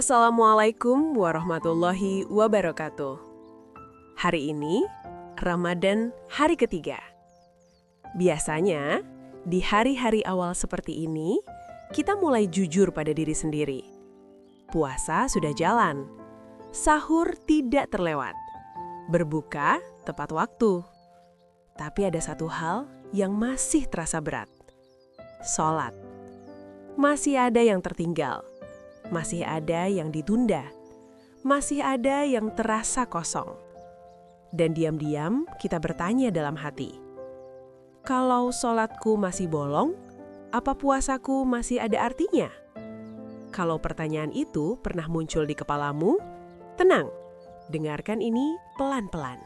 Assalamualaikum warahmatullahi wabarakatuh. Hari ini, Ramadan hari ketiga. Biasanya, di hari-hari awal seperti ini, kita mulai jujur pada diri sendiri. Puasa sudah jalan, sahur tidak terlewat, berbuka tepat waktu. Tapi ada satu hal yang masih terasa berat. Sholat. Masih ada yang tertinggal. Masih ada yang ditunda, masih ada yang terasa kosong. Dan diam-diam kita bertanya dalam hati, kalau sholatku masih bolong, apa puasaku masih ada artinya? Kalau pertanyaan itu pernah muncul di kepalamu, tenang, dengarkan ini pelan-pelan.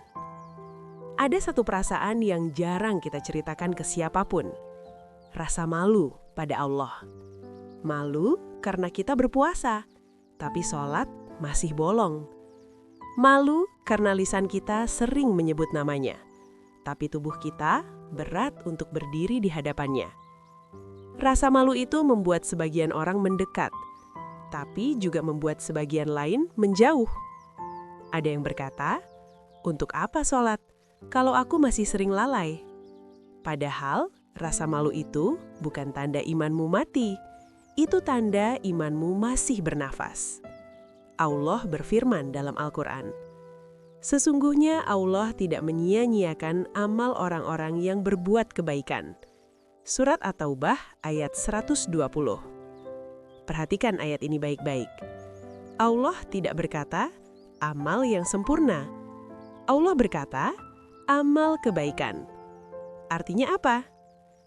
Ada satu perasaan yang jarang kita ceritakan ke siapapun, rasa malu pada Allah. Malu karena kita berpuasa, tapi sholat masih bolong. Malu karena lisan kita sering menyebut namanya, tapi tubuh kita berat untuk berdiri di hadapannya. Rasa malu itu membuat sebagian orang mendekat, tapi juga membuat sebagian lain menjauh. Ada yang berkata, untuk apa sholat kalau aku masih sering lalai? Padahal rasa malu itu bukan tanda imanmu mati. Itu tanda imanmu masih bernafas. Allah berfirman dalam Al-Quran, sesungguhnya Allah tidak menyia-nyiakan amal orang-orang yang berbuat kebaikan. Surat At-Taubah ayat 120. Perhatikan ayat ini baik-baik. Allah tidak berkata, amal yang sempurna. Allah berkata, amal kebaikan. Artinya apa?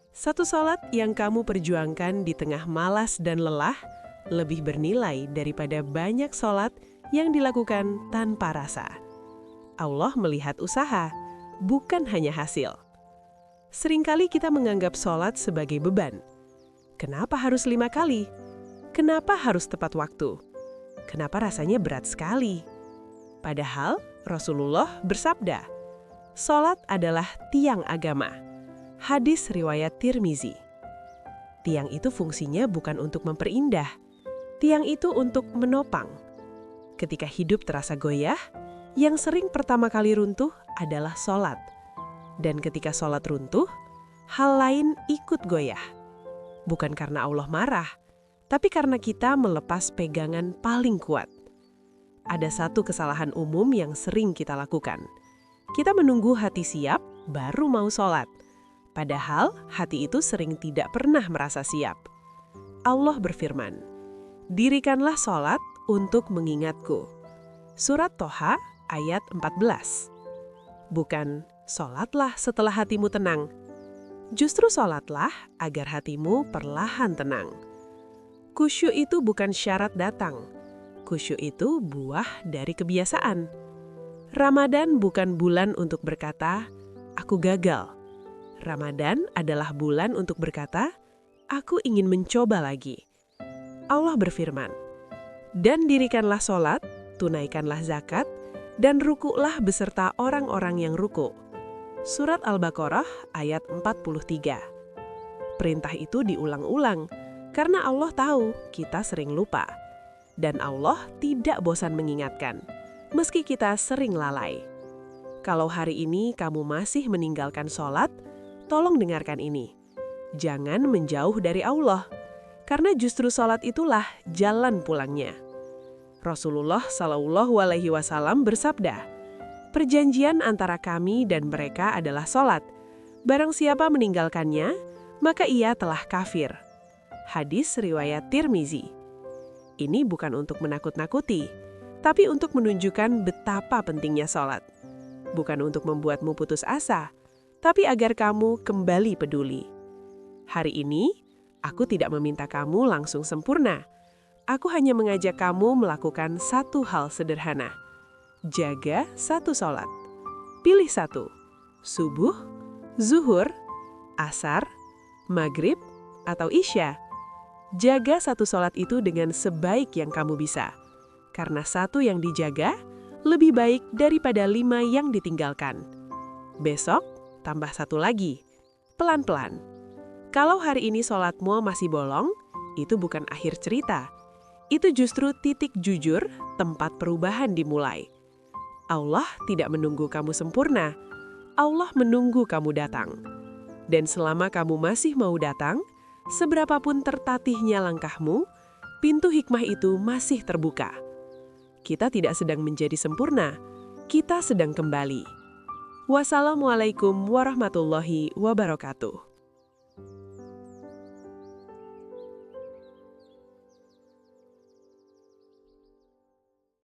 Satu sholat yang kamu perjuangkan di tengah malas dan lelah lebih bernilai daripada banyak sholat yang dilakukan tanpa rasa. Allah melihat usaha, bukan hanya hasil. Seringkali kita menganggap sholat sebagai beban. Kenapa harus 5 kali? Kenapa harus tepat waktu? Kenapa rasanya berat sekali? Padahal Rasulullah bersabda, sholat adalah tiang agama. Hadis riwayat Tirmizi. Tiang itu fungsinya bukan untuk memperindah. Tiang itu untuk menopang. Ketika hidup terasa goyah, yang sering pertama kali runtuh adalah sholat. Dan ketika sholat runtuh, hal lain ikut goyah. Bukan karena Allah marah, tapi karena kita melepas pegangan paling kuat. Ada satu kesalahan umum yang sering kita lakukan. Kita menunggu hati siap, baru mau sholat. Padahal hati itu sering tidak pernah merasa siap. Allah berfirman, dirikanlah sholat untuk mengingatku. Surat Toha ayat 14. Bukan sholatlah setelah hatimu tenang. Justru sholatlah agar hatimu perlahan tenang. Khusyuk itu bukan syarat datang. Khusyuk itu buah dari kebiasaan. Ramadan bukan bulan untuk berkata, aku gagal. Ramadan adalah bulan untuk berkata, aku ingin mencoba lagi. Allah berfirman, dan dirikanlah sholat, tunaikanlah zakat, dan rukuklah beserta orang-orang yang ruku. Surat Al-Baqarah ayat 43. Perintah itu diulang-ulang, karena Allah tahu kita sering lupa. Dan Allah tidak bosan mengingatkan, meski kita sering lalai. Kalau hari ini kamu masih meninggalkan sholat, tolong dengarkan ini. Jangan menjauh dari Allah, karena justru sholat itulah jalan pulangnya. Rasulullah SAW bersabda, perjanjian antara kami dan mereka adalah sholat. Barang siapa meninggalkannya, maka ia telah kafir. Hadis riwayat Tirmizi. Ini bukan untuk menakut-nakuti, tapi untuk menunjukkan betapa pentingnya sholat. Bukan untuk membuatmu putus asa, tapi agar kamu kembali peduli. Hari ini, aku tidak meminta kamu langsung sempurna. Aku hanya mengajak kamu melakukan satu hal sederhana. Jaga satu sholat. Pilih satu. Subuh, zuhur, asar, maghrib, atau isya. Jaga satu sholat itu dengan sebaik yang kamu bisa. Karena satu yang dijaga lebih baik daripada 5 yang ditinggalkan. Besok, tambah satu lagi, pelan-pelan. Kalau hari ini sholatmu masih bolong, itu bukan akhir cerita. Itu justru titik jujur, tempat perubahan dimulai. Allah tidak menunggu kamu sempurna, Allah menunggu kamu datang. Dan selama kamu masih mau datang, seberapapun tertatihnya langkahmu, pintu hikmah itu masih terbuka. Kita tidak sedang menjadi sempurna, kita sedang kembali. Wassalamualaikum warahmatullahi wabarakatuh.